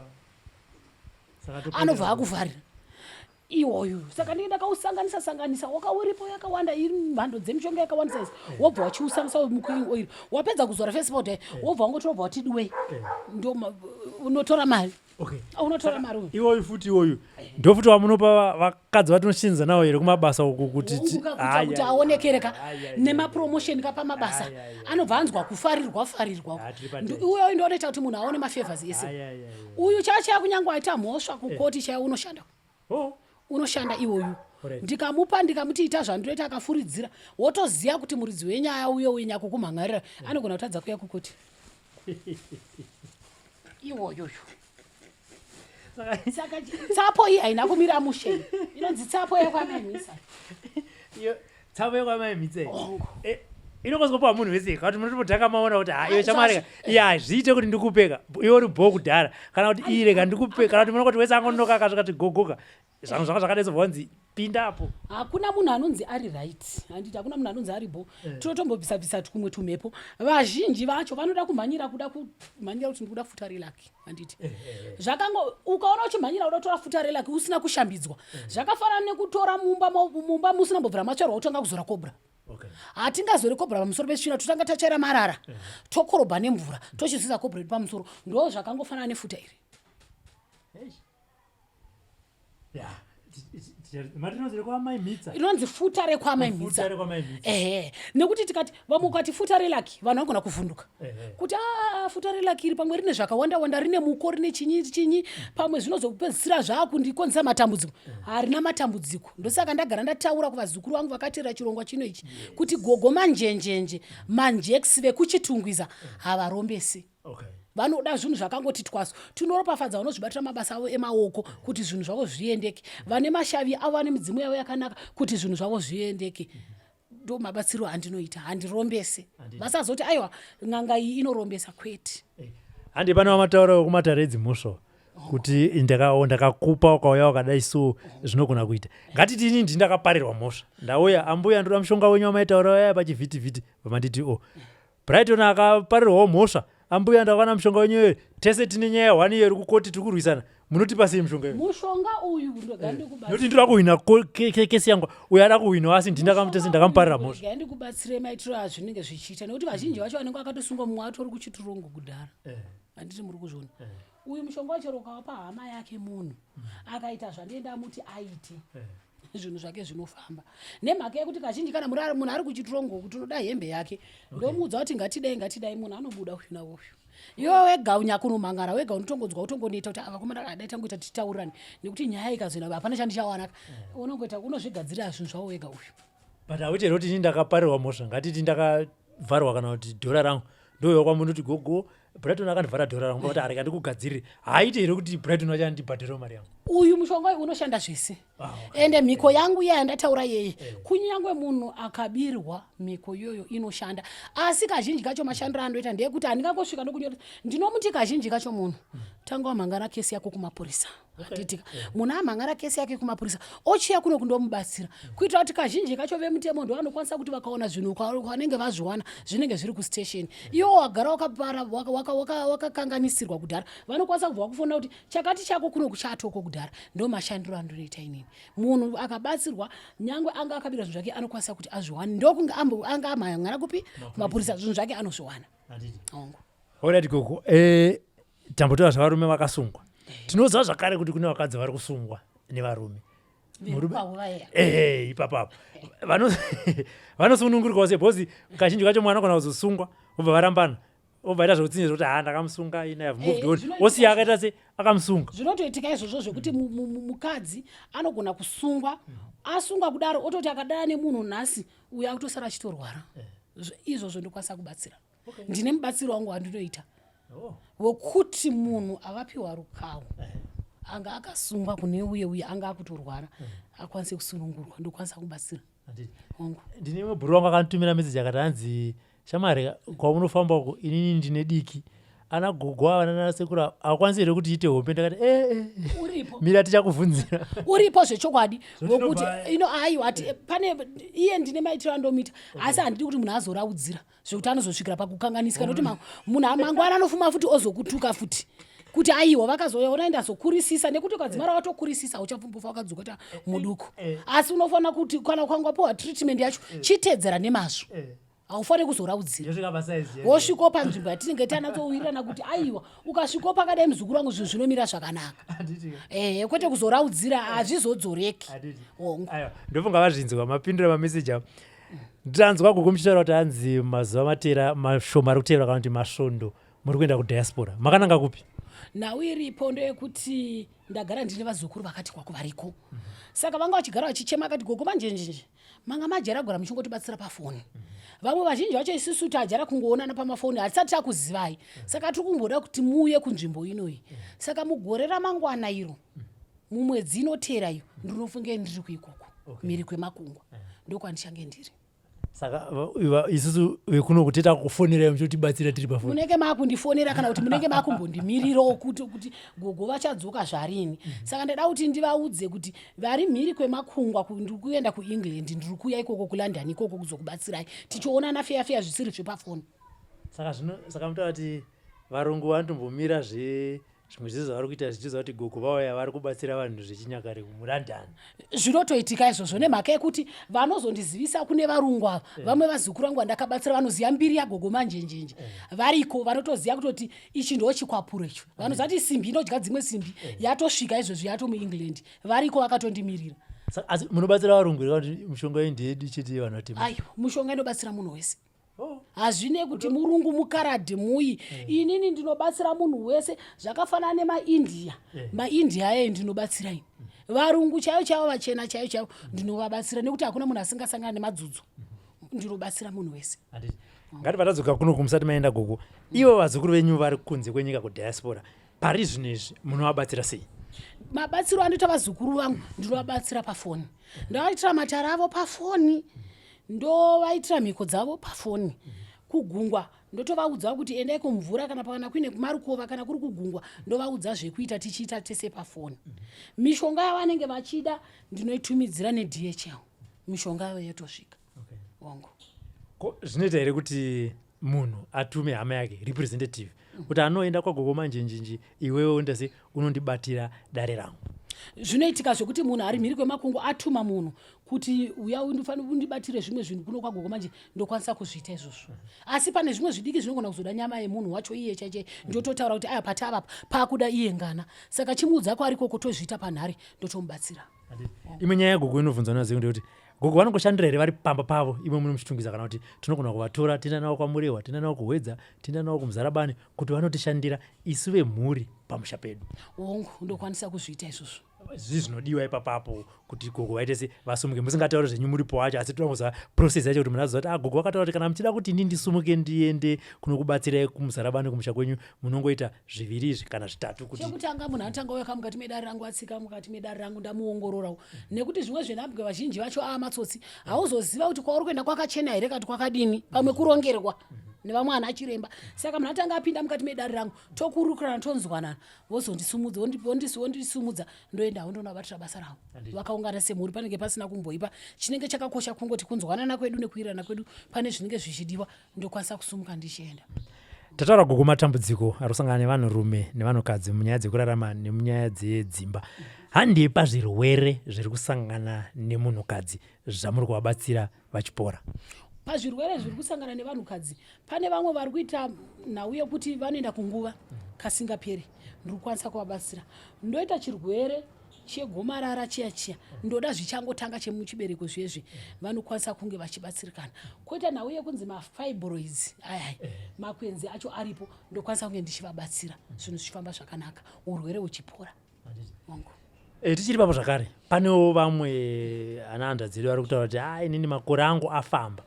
anobva akuvharira iwoyu saka ndinge ndakausanganisa wakauripo yakawanda iri mhando dzemishonga yakawanda saisi wobva wachiusanganisa muquicking oil wapedza kuzora face powder wobva wangotorobva wati diwei ndo unotora mari unotora mari iwoyu futi iwoyu ndo futi wamunopa vakadzi vatinoshinza nawo here kumabasa uku kuti aonekereka nemapromotion kapamabasa anobva anzwa kufarirwa iwoyo ndonoita kuti munhu aone mafavors ese uyu chacha kunyangwe aita mhosva kukoti chaya unoshanda iwoyu ndikamupa ndikamuti ita zvandinoita akafuridzira wotoziya kuti muridzi wenyaya uyo wenyako kumhangarira anogona kutadza kuya kukoti iwoyoyo saka tsapo iyi haina kumira musheni inonzi tsapo yekwamaimhitsa tsapo yekwamaimhitsa inokozikopiwa munhu wese kuti munotopodhaka maona kuti iwe chamareka zviite kuti ndikupeka iwe uri bho kudhara kana kuti ireka ndikupeka kana kuti munoti wese angonoka akasvikati gogoka zvanhu zvanga zvakadaisobvanzi pindapo hakuna munhu anonzi ari right handiti hakuna munhu anonzi ari bho tinotombobvisabvisa tumwe tumhepo vazhinji vacho vanoda kumhanyira kuti ndikuda futa relaki handiti ukaona uchimhanyira uda kutora futa relaki usina kushambidzwa zvakafanana nekutora mumba musina mbobvira matsvarwa utonga kuzora kobra hatingazore kobra pamusoro petsvina totanga tachaira marara tokorobha nemvura tochizisa kobra iri pamusoro ndo zvakangofanana nefuta iri inonzi futa rekwamaimhitsa nekuti tikati vamwe ukati futa relaki vanhu vagona kuvhunduka kuti futa relaki iri pamwe rine zvakawanda rine muko rine chinyi pamwe zvinozopedzisira zvakundikonzera matambudziko harina matambudziko ndosaka ndagara ndataura kuvazukuru vangu vakateera chirongwa chino ichi kuti gogo manjenjenje manjekisi vekuchitungwiza havarombesi vanoda zvinhu zvakangoti twaso tinoropafadza vanozvibatira mabasa avo emaoko kuti zvinhu zvavo zviendeke vane mashavi avo vane midzimu yavo yakanaka kuti zvinhu zvavo zviendeke ndo mabatsiro andinoita handirombese vasazoti aiwa n'anga iyi inorombesa kwete handi pane vamataura kumatare edzimusva kuti ndakakupa ukauya wakadai so zvinogona kuita ngatiti ini ndindakaparirwa mhosva ndauya ambuya ndoda mushonga wenyu wamaitaura yaya pachivhitivhiti vamanditi brighton akaparirwawo mhosva ambuya ndakwana mushonga wenyu tese tine nyaya 1 year kukoti tiri kurwisana munotipa sei mushonga uyu noti ndira kuhwina kesi yangu uyo ada kuhwina asi ndindakamutese ndakamuparira mhosva ndikubatsire maitiro azvinenge zvichiita nekuti vazhinji vacho vanenge vakatosungwa mumwe atori kuchiturongo kudhara handiti muri kuzvona uyu mushonga wachero ukavapa hama yake munhu akaita zvandienda muti aite zvinhu zvake zvinofamba. Nemhaka yekuti kazhinji kana munhu ari kuchitirongo kuti unoda hembe yake, ndomuudza kuti ngatidai munhu anobuda uyu nauyu. Iwe wega unyakunomangara, wega unotongodzwa utongoneta kuti ava komana kadai tangoita tichitaurirane, nekuti nyaya ikazoenda hapana chandichawanaka. Unongoita unozvigadzirira zvinhu zvavo wega uyu. But hauti here kuti ini ndakaparirwa mhosva, ngatiti ndakavharwa kana kuti dhora rangu ndouya kwamunoti gogo Brighton akandivhara dhora rangu kuti areka ndikugadzirire, haaiti here kuti Brighton vachandibhadhirawo mari yangu. Uyu mushonga uyu unoshanda zvese. Ende mhiko yangu yandataura yeye, kunyangwe munhu akabirwa mhiko iyoyo inoshanda. Asi kazhinji kacho mashandiro anoita ndeyekuti handingangosvika nokunyora ndinomuti kazhinji kacho munhu tanga wamhangara kesi yako kumapurisa. Hatitika munhu amhangara kesi yake kumapurisa ochiya kuno kundomubatsira kuitira kuti kazhinji kacho vemutemo ndo vanokwanisa kuti vakaona zvinhu vanenge vazviwana zvinenge zviri kustation, iwo wagara wakapara wakakanganisirwa kudhara, vanokwanisa kubva kufonera kuti chakati chako kuno kuchatoko kudhara. Ndo mashandiro andinoita inini. Munhu akabatsirwa nyangwe anga akabira zvinhu zvake anokwanisa kuti azviwane, ndokunge anga amhangara kupi kumapurisa zvinhu zvake anozviwana. Alright gogo, tambotora zvavarume vakasungwa. Tinoziva zvakare kuti kune vakadzi vari kusungwa nevarume. Ipapapo vanosunungurikawo sebhozi kazhinji kacho mwana kana kuzosungwa obva varambana obva aita zvokutsinye zvokuti ndakamusunga osiya akaita se akamusunga. Zvinotoitika izvozvo zvekuti mukadzi anogona kusungwa, asungwa kudaro ototi akadana nemunhu nhasi uyo akutosara achitorwara. Izvozvo ndokwanisa kubatsira. Ndine mubatsiro wangu wandinoita wokuti munhu avapiwa rukawo anga akasungwa kune uye anga akutorwara akwanise kusunungurwa, ndokwanisa kubatsira. Ndine mubhuru wangu akanditumira meseji akati hanzi shamari kwaunofamba uko inini ndine diki ana gogo avanana sekura akwanisi here kuti ite hope. Ndakati uripo mira tichakuvhunzira. Uripo zvechokwadi wokuti aiwa ati pane iye ndine maitiro andomita, asi handidi kuti munhu azoraudzira zvekuti anozosvikira pakukanganisika, nokuti munhu amangwana anofuma futi ozokutuka futi kuti aiwa vakazoona ndazokurisisa, nekuti ukadzimara watokurisisa hauchapfumbufa wakadzoka ta muduku. Asi unofanira kuti kana ukangopiwa treatment yacho chitedzera nemazvo, haufani kuzoraudzira. Wosviko panzvimbo yatinenge tanatsowirirana kuti aiwa ukasviko pakadai muzukuru wangu zvinhu zvinomira zvakanaka, kwete kuzoraudzira hazvizodzoreki. Ndofunga vazvinzwa mapindura mameseji avo. Ndiranzwa gogo muchitaura kuti hanzi mazuva matera mashoma ari kuteerwa kana kuti masvondo muri kuenda kudiaspora, makananga kupi? Nhau iripo ndeyekuti ndagara ndine vazukuru vakati kwako variko, saka vanga vachigara vachichema akati gogo manjenjenje manga majaragora muchingotibatsira pafoni. Vamwe vazhinji vacho isusu tajara kungoonana pamafoni hatisati takuzivai, saka tiri kumboda kuti muuye kunzvimbo inoyi. Saka mugore ramangwana iro mumwedzi inoteera iyo ndinofunge ndiri kuikoko mhiri kwemakungwa ndokwandichange ndiri. Saka isusu vekuno kuteta kufonera muchotibatsira tiri pafoni. Munenge makundifonera kana kuti munenge makumbondimirirawo kuti gogo vachadzoka zvarini. Saka ndada kuti ndivaudze kuti vari mhiri kwemakungwa ndiri kuenda kuEngland, ndiri kuya ikoko kuLondon ikoko kuzokubatsirai tichionana feya zvisiri zvepafoni. Saka mutaura kuti varungu vanotombomira zvimwe zvizvo zvavari kuita zvichiziva kuti gogo vauya vari kubatsira vanhu zvechinyakare kuLondon. Zvinotoitika izvozvo nemhaka yekuti vanozondizivisa kune varungu ava, vamwe vazukuru vangu vandakabatsira vanoziva mbiri yagogo manjenjenje variko, vanotoziva kutoti ichi ndo chikwapuro icho, vanoziva kuti simbi inodya dzimwe simbi yatosvika izvozvo yato muEngland, variko vakatondimirira. Asi munobatsira varungu here kuti mushonga iyi ndeyedu chete vanhu vatema? Aiwa, mushonga inobatsira munhu wese. Hazvine kuti murungu mukaradhi muyi, inini ndinobatsira munhu wese, zvakafanana nemaIndia. MaIndia aye ndinobatsira ini. Varungu chaivo vachena chaivo ndinovabatsira, nekuti hakuna munhu asingasangana nemadzudzu. Ndinobatsira munhu wese. Ngati vatadzoka kuno kumusati maenda gogo, ivo vazukuru venyu vari kunze kwenyika kudiaspora, pari zvinezvi munovabatsira sei? Mabatsiro anoita vazukuru vangu ndinovabatsira pafoni, ndovaitira matara avo pafoni, ndovaitira mhiko dzavo pafoni. Kugungwa ndotovaudza kuti endai kumvura kana pakana kuine kumarukova kana kuri kugungwa, ndovaudza zvekuita tichiita tese pafoni. Mishonga yavanenge vachida ndinoitumidzira neDHL, mishonga yavo yotosvika. Wangu zvinoita here kuti munhu atume hama yake representative kuti anoenda kwagogo manjenjenje, iwewe ndase unondibatira dare rangu? Zvinoitika zvekuti munhu ari mhiri kwemakungwa atuma munhu kuti uya undifanira undibatire zvimwe zvinhu kuno kwagogo manje ndokwanisa kuzviita izvozvo. Asi pane zvimwe zvidiki zvinogona kuzoda nyama yemunhu wacho iye chache ndototaura kuti aya patava pakuda iye ngana. Saka chimuudza ko ariko kutozviita panhare ndotomubatsira. Imwe nyaya yagogo inobvunzwa naZingu ndekuti gogo vanongoshandira here vari pamba pavo imwe muri muchitungidza kana kuti tinogona kuvatora tienda navo kwaMurewa, tienda navo kuHwedza, tienda navo kuMuzarabani kuti vanotishandira isu vemhuri pamusha pedu? Hongu ndokwanisa kuzviita izvozvo. Zvii zvinodiwa ipapapo kuti gogo vaite se vasumuke? Musingatauri zvenyu muripo wacho asi tomuza process yacho kuti munaziva kuti gogo vakataura kuti kana muchida kuti ini ndisumuke ndiende kunokubatsirai kuMuzarabani kumusha kwenyu munongoita zviviri izvi kana zvitatu. Kuti chekutanga munhu anotanga uya mukati medare rangu atsika mukati medare rangu ndamuongororawo nekuti zvimwe zvenhambwe vazhinji vacho matsotsi hauzoziva kuti kwauri kuenda kwakachena here kati kwakadini pamwe kurongerwa nevamwe ana chiremba. Saka munhu atanga apinda mukati medare rangu tokurukirana tonzwanana vozondisumudza vondisumudza ndoenda ndonobatira basa rangu. Vakaungana semhuri panenge pasina kumboipa chinenge chakakosha kungoti kunzwanana kwedu nekuirana kwedu pane zvinenge zvichidiwa ndokwanisa kusumuka ndichienda. Tataura gogo matambudziko arikusangana nevanhurume nevanhukadzi munyaya dzekurarama nemunyaya dzedzimba. Handei pazvirwere zviri kusangana nemunhukadzi zvamuri kuvabatsira vachipora? Pazvirwere zviri kusangana nevanhukadzi pane vamwe vari kuita nhau yekuti vanoenda kunguva kasingaperi ndiri kukwanisa kuvabatsira. Ndoita chirwere chegomarara chiya ndoda zvichangotanga chemuchibereko zvezvi vanokwanisa kunge vachibatsirikana. Koita nhau yekunzi mafibroids ayai makwenzi acho aripo ndokwanisa kunge ndichivabatsira zvinhu zvichifamba zvakanaka urwere huchipora. Tichiri papo zvakare panewo vamwe ana handadzi vari kutaura kuti inini makore angu afamba.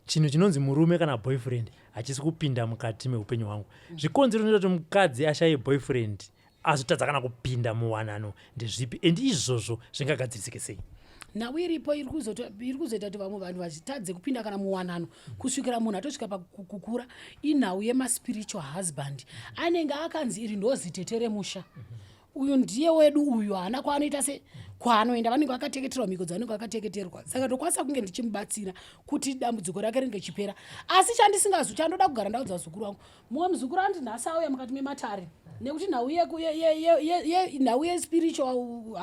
Chinhu chinonzi murume kana boyfriend hachisi kupinda mukati meupenyu hwangu. Zvikonzero zvinoita kuti mukadzi ashaye boyfriend azotadza kana kupinda muwanano ndezvipi endi izvozvo zvingagadzirisike sei? Nhau iripo iri kuzoita kuti vamwe vanhu vachitadze kupinda kana muwanano kusvikira munhu atosvika pakukura. Inhau yemaspiritual husband anenge akanzi iri ndozitetere musha. Uyu ndiye wedu uyu haana kwaanoita se kwaanoenda vanenge vakateketerwa miko dzavanenge vakateketerwa. Saka ndokwanisa kunge ndichimubatsira kuti dambudziko rake ringe chipera. Asi chandisingazo chandoda kugara ndaudza muzukuru wangu mumwe muzukuru andi nhasi auya mukati mematare nekuti nhau yespiritual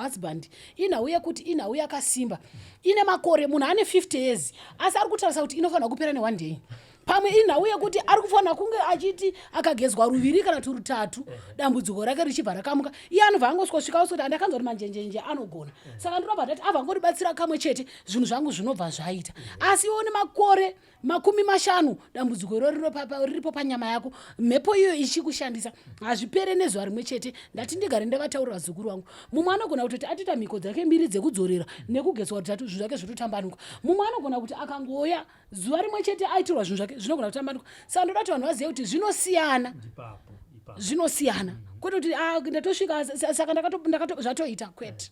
husband inhau yekuti inhau yakasimba ine makore munhu ane 50 years asi ari kutarisa kuti inofanira kupera ne1 day. Pamwe inhau yekuti ari kufanira kunge achiti akagezwa ruviri kana turutatu dambudziko rake richibva rakamuka iye anobva angosvika usoti andakanzwa kuti manjenjenje anogona. Saka ndinobva ndati abva ngoribatsira kamwe chete zvinhu zvangu zvinobva zvaita. Asi iwe une makore 50 dambudziko riripo panyama yako mhepo iyo ichikushandisa hazvipere nezuva rimwe chete. Ndati ndigare ndavataurira vazukuru vangu mumwe anogona kuti atita mhiko dzake mbiri dzekudzorera nekugezwa rutatu zvinhu zvake zvototambanuka. Mumwe anogona kuti akangoya zuva rimwe chete aitirwa zvinhu zvake zvinogona kutambanuka. Saka ndoda kuti vanhu vazive kuti zvinosiyana kwete kuti ndatosvika saka zvatoita kwete.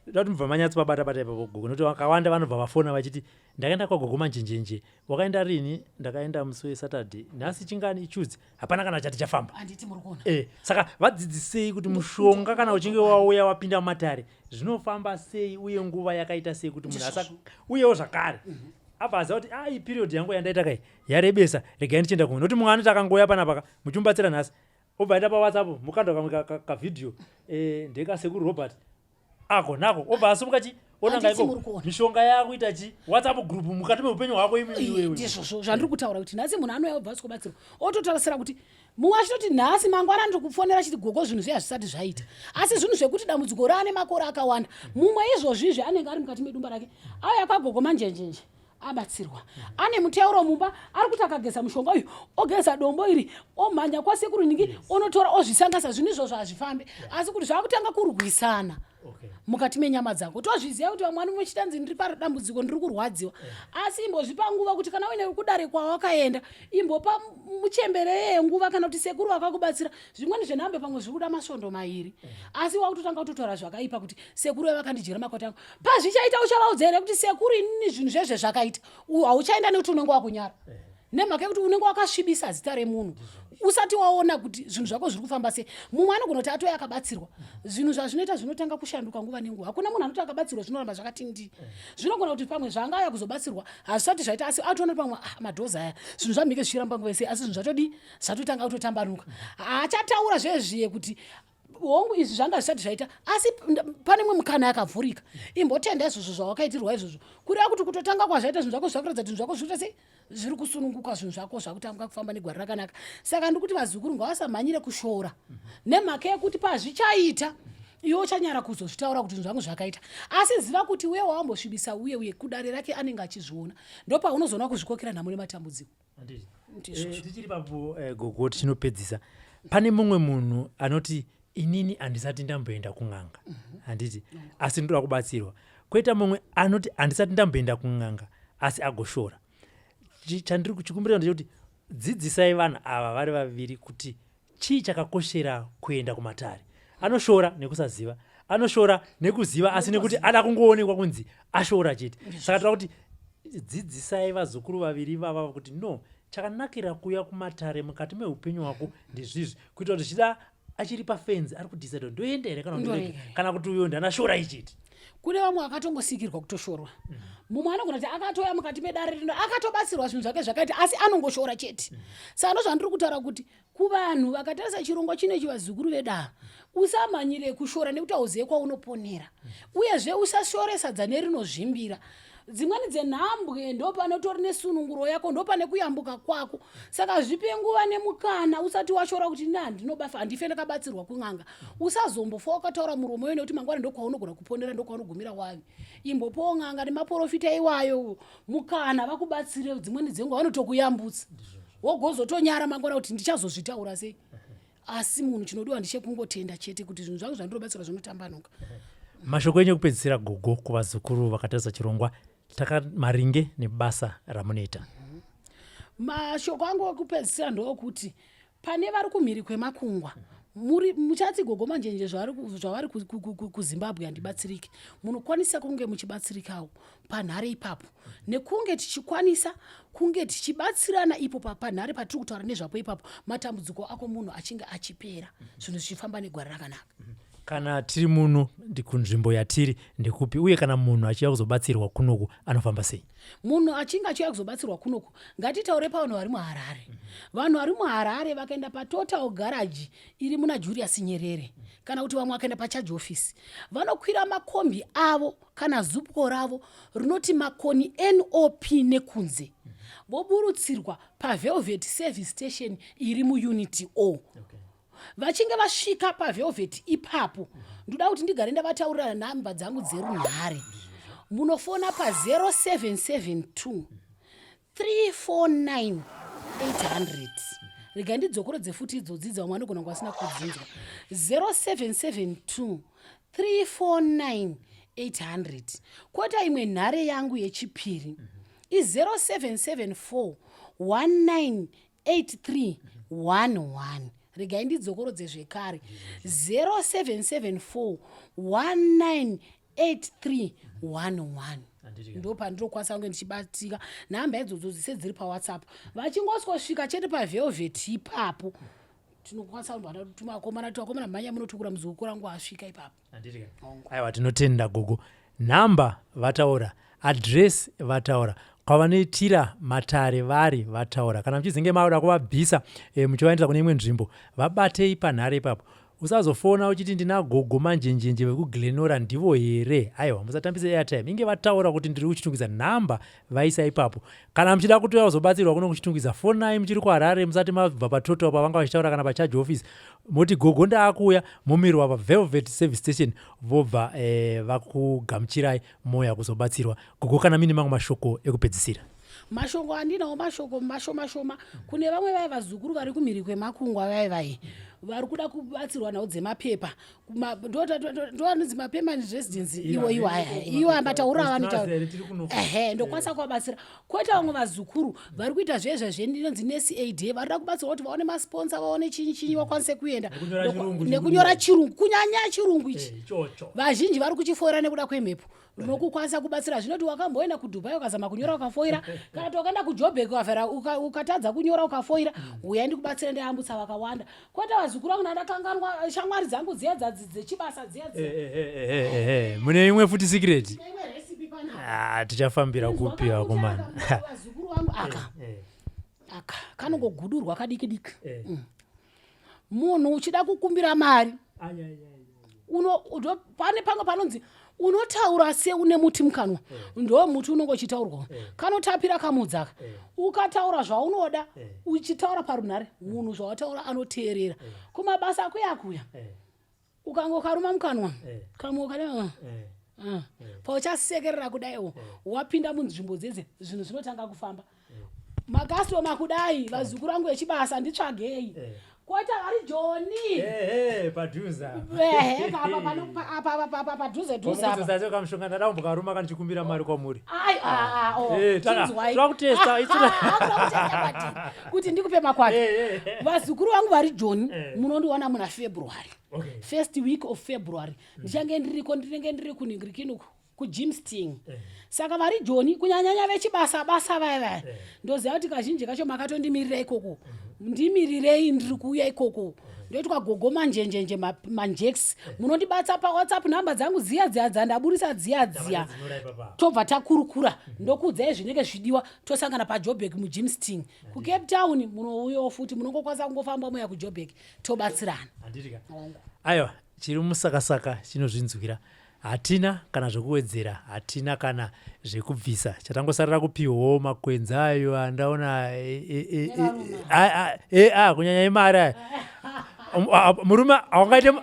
Ndati mubva manyatsi pabata-bata ipapo gogo nokuti vakawanda vanobva vafona vachiti ndakaenda kwagogo manjenjenje wakaenda rini? Ndakaenda musi weSaturday nhasi chingani ichudzi hapana kana chati chafamba. Handiti muri kuona. Saka vadzidzisei kuti mushonga kana uchinge wauya wapinda mumatare zvinofamba sei uye nguva yakaita sei kuti munhu asa uyewo zvakare abva aziva kuti iyi period yangu yandaita kai yarebesa regai ndichienda kumwe nokuti mumwe anoti akangoya panapa muchimubatsira nhasi obva aita pawhatsapp mukanda kamwe kavhidhiyo ndekasekuru Robert ako nako obva asumuka chi onanga iko mishonga yakuita chi WhatsApp group mukati meupenyu hwako iwewe. Ndizvozvo zvandiri kutaura kuti nhasi munhu anouya obva asikobatsirwa ototarisira kuti mumwe achitoti nhasi mangwana ndikufonera chiti gogo zvinhu zviya zvisati zvaita asi zvinhu zvekuti dambudziko raane makore akawanda. Mumwe izvozvizvi anenge ari mukati medumba rake auya kwagogo manjenjenje abatsirwa ane muteuro mumba ari kuti akageza mushonga uyu ogeza dombo iri omhanya kwasekuru ningi onotora ozvisangasa zvinhu izvozvo hazvifambe asi kuti zvakutanga kurwisana mukati menyama dzako. Tozviziva kuti vamwe muchitanzi ndiri padambudziko ndiri kurwadziwa asi imbozvipa nguva kuti kana uine kudare kwawakaenda imbopa muchembere yenguva kana kuti sekuru vakakubatsira. Zvimweni zvenhambe pamwe zviri kuda masvondo mairi asi wakutotanga kutotora zvakaipa kuti sekuru vakandijera makoti angu pazvichaita uchavaudza here kuti sekuru inini zvinhu zvezve zvakaita hauchaenda nekuti unenge wakunyara nemhaka yekuti unenge wakasvibisa zita remunhu usati waona kuti zvinhu zvako zviri kufamba sei. Mumwe anogona kuti atoya akabatsirwa zvinhu zvazvinoita zvinotanga kushanduka nguva nenguva. Hakuna munhu anoti akabatsirwa zvinoramba zvakati ndi. Zvinogona kuti pamwe zvanga aya kuzobatsirwa hazvisati zvaita asi atoona pamwe madhoza aya zvinhu zvamhike zvichiramba nguva yese asi zvinhu zvatodi zvatotanga kutotambanuka. Haachataura zvezviye kuti hongu izvi zvanga zvisati zvaita asi pane mwe mukana yakavhurika imbotenda izvozvo zvawakaitirwa izvozvo kureva kuti kutotanga kwazvaita zvinhu zvako zvakaratidza kuti zvinhu zvako zvita sei zviri kusununguka zvinhu zvako zvakutanga kufamba negwara rakanaka saka ndikuti vazukuru ngavasamhanyire kushora nemhaka yekuti pazvichaita iwe uchanyara kuzozvitaura kuti zvinhu zvangu zvakaita asi ziva kuti uye wawambosvibisa uye kudare rake anenge achizviona ndopaunozoona kuzvikokera nhamo nematambudziko. Tichiri papo gogo tinopedzisa pane mumwe munhu anoti inini handisati ndamboenda kun'anga handiti asi ndoda kubatsirwa koita mumwe anoti handisati ndamboenda kun'anga asi agoshora. Chandiri kuchikumbira ndechekuti dzidzisai vanhu ava vari vaviri kuti chii chakakoshera kuenda kumatare. Anoshora nekusaziva, anoshora nekuziva asi nekuti ada kungoonekwa kunzi ashora chete. Saka toda kuti dzidzisai vazukuru vaviri vava kuti no chakanakira kuya kumatare mukati meupenyu hwako ndezvizvi kuita kuti chida achiri pafenzi ari kudhicide ndoenda here kana kuti uyo ndanashora ichiti. Kune vamwe akatongosikirwa kutoshorwa mumwe anogona kuti akatoya mukati medare rino akatobatsirwa zvinhu zvake zvakaita asi anongoshora chete. Saka ndozvandiri kutaura kuti kuvanhu vakatarisa chirongwa chinechi vazukuru vedaa usamhanyire kushora nekuti hauzive kwaunoponera uyezve usashore sadza nerinozvimbira. Dzimweni dzenhambwe ndopanotori nesununguro yako ndopane kuyambuka kwako saka zvipe nguva nemukana usati washora kuti ndinobafa handife ndakabatsirwa kun'anga usazombofa wakataura muromo wene kuti mangwana ndokwaunogona kuponera ndokwaunogumira wavi imbopo n'anga nemaprofita iwayo mukana vakubatsire dzimweni dzenguva vanotokuyambutsa wogozotonyara mangwana kuti ndichazozvitaura sei asi munhu chinodiwa ndechekungotenda chete kuti zvinhu zvangu zvandinobatsira zvinotambanuka. Mashoko enyu ekupedzisira gogo kuvazukuru vakatarisa chirongwa maringe nebasa ramunoita. Mashoko angu ekupedzisira ndokuti pane vari kumhiri kwemakungwa muchati gogo manjenje zvavari kuZimbabwe handibatsirike munokwanisa kunge muchibatsirikawo panhare ipapo nekunge tichikwanisa kunge tichibatsirana ipo panhare patiri kutaura nezvapo ipapo matambudziko ako munhu achinge achipera zvinhu zvichifamba negwara rakanaka. Kana tiri muno kunzvimbo yatiri ndikupi uye kana munhu achiya kuzobatsirwa kunoku anofamba sei? Munhu achinge achiya kuzobatsirwa kunoku ngatitaure pavanhu vari muHarare. Vanhu vari muHarare vakaenda paTotal Garage iri muna Julius Nyerere kana kuti vamwe vakaenda pacharge office vanokwira makombi avo kana zupko ravo rinoti makoni NOP nekunze voburutsirwa paVelvet Service Station iri muUnity O. Vachinge vasvika paVelvet ipapo ndoda kuti ndigare ndavataurira nhamba dzangu dzerunhare munofona pa0772 349 800 rega ndidzokorodze futi idzodzidza vamwe vanogona kwasina kudzinzwa 0772 349 800. Kwota imwe nhare yangu yechipiri i0774 198311 regai ndidzokorodze zvekare 0774 198311 ndo pandirokwanisa kunge ndichibatika nhamba idzodzo dzise dziri paWhatsApp vachingosvika chete paVelvet ipapo tinokwanisa kutuma akomana mhanya munotukura muzuko rangu asvika ipapo. Aiwa tinotenda gogo. Nhamba vataura, address vataura, kwavanoitira matare vari vataura. Kana mchizenge mauda kuvabvisa muchivaendera kune imwe nzvimbo vabatei panhare ipapo. Usazofona uchiti ndina gogo manjenjenje vekuGlenora ndivo here. Aiwa musatambise airtime. Inge vataura kuti ndiri kuchitungidza nhamba vaisa ipapo. Kana mchida kutoya kuzobatsirwa kuno kuchitungidza fonai muchiri kuHarare musati mabva paTotal pavanga vachitaura kana pacharge office. Moti gogo ndaakuya momirwa paVelvet Service Station vobva vakugamuchirai moya kuzobatsirwa. Gogo kana mine mamwe mashoko ekupedzisira. Mashoko andinawo mashoko mashoma kune vamwe vai vazukuru vari kumhiri kwemakungwa vai vari kuda kubatsirwa nawo dzemapepa ndoanonzi mapermanent residence iwo ambataura vanotaura ndokwanisa kuvabatsira. Kwota vamwe vazukuru vari kuita zvezvezve ndinonzi NSAID vari kuda kubatsirwa kuti vaone masponsa vaone chinyi vakwanise kuenda nekunyora chirungu kunyanya chirungu ichi vazhinji vari kuchifoira nekuda kwemhepo nokukwanisa kubatsira zvinoti wakamboenda kuDubai ukazama kunyora ukafoira kana kuti wakaenda kuJoburg ukatadza kunyora ukafoira uya ndikubatsira ndayambutsa vakawanda. Kwota vazukuru vangu ndakanganwa shamwari dzangu dziya dzechibasa dziya mune imwe futi secret tichafambira kupi vakomana vazukuru vangu aka kanongogudurwa kadiki diki munhu uchida kukumbira mari pane pamwe panonzi unotaura seune muti mukanwa ndo muti unongochitaurwa kanotapira kamudzaka ukataura zvaunoda uchitaura parunhare munhu zvawataura anoteerera kumabasa akuyakuya ukangokaruma mukanwa kamwe ukadai pauchasekerera kudaiwo wapinda munzvimbo dzese zvinhu zvinotanga kufamba makastoma kudai vazukuru rangu vechibasa nditsvagei kwata ari Joni padhuze padhuze kamushongana daumbokaruma kanichikumbira mari kwamuri kuti ndikupe makwati vazukuru vangu vari Joni munondiwana muna February first week of February ndichange ndinenge ndiri kuningirikini kuJimsting saka vari Joni kunyanyanya vechibasa basa vaya ndoziva kuti kazhinji kacho makatondimirira ikoko ndimirirei ndiri kuuya ikoko ndoitwa gogo manjenjenje manjeks munondibatsa paWhatsApp namba dzangu dziya dzandaburisa dziya tobva takurukura ndokudzai zvinenge zvidiwa tosangana paJoburg muJimsting kuCape Town munouyawo futi munongokwanisa kungofamba muya kuJoburg tobatsirana aiwa chiri musakasaka chinozvinzwira hatina kana zvekuwedzera hatina kana zvekubvisa chatangosarira kupiwawo makwenzi ayo andaona kunyanya imari murume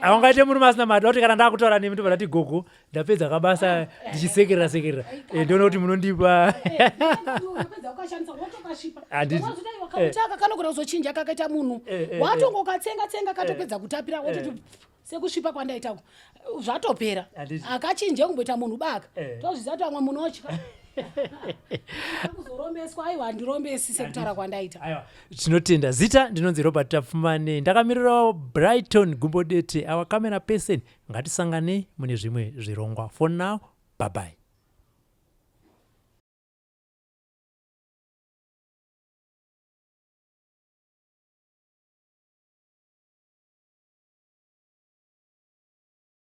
hawangaite murume asina mari dauti kana ndakutaura nemi ndobva ndati gogo ndapedza kabasa ndichisekerera ndoona kuti munondipa kanogona kuzochinja kakaita munhu watongokatsenga katopedza kutapira watoti sekusvipa kwandaita zvatopera akachinje kumboita munhu baka tozviziva kuti amwe munotya kuzorombeswa aiwa handirombesi sekutaura kwandaita tinotenda zita ndinonzi Robert Tapfumane ndakamirirawo Brighton Gumbodete our camera person ngatisanganei mune zvimwe zvirongwa for now bye bye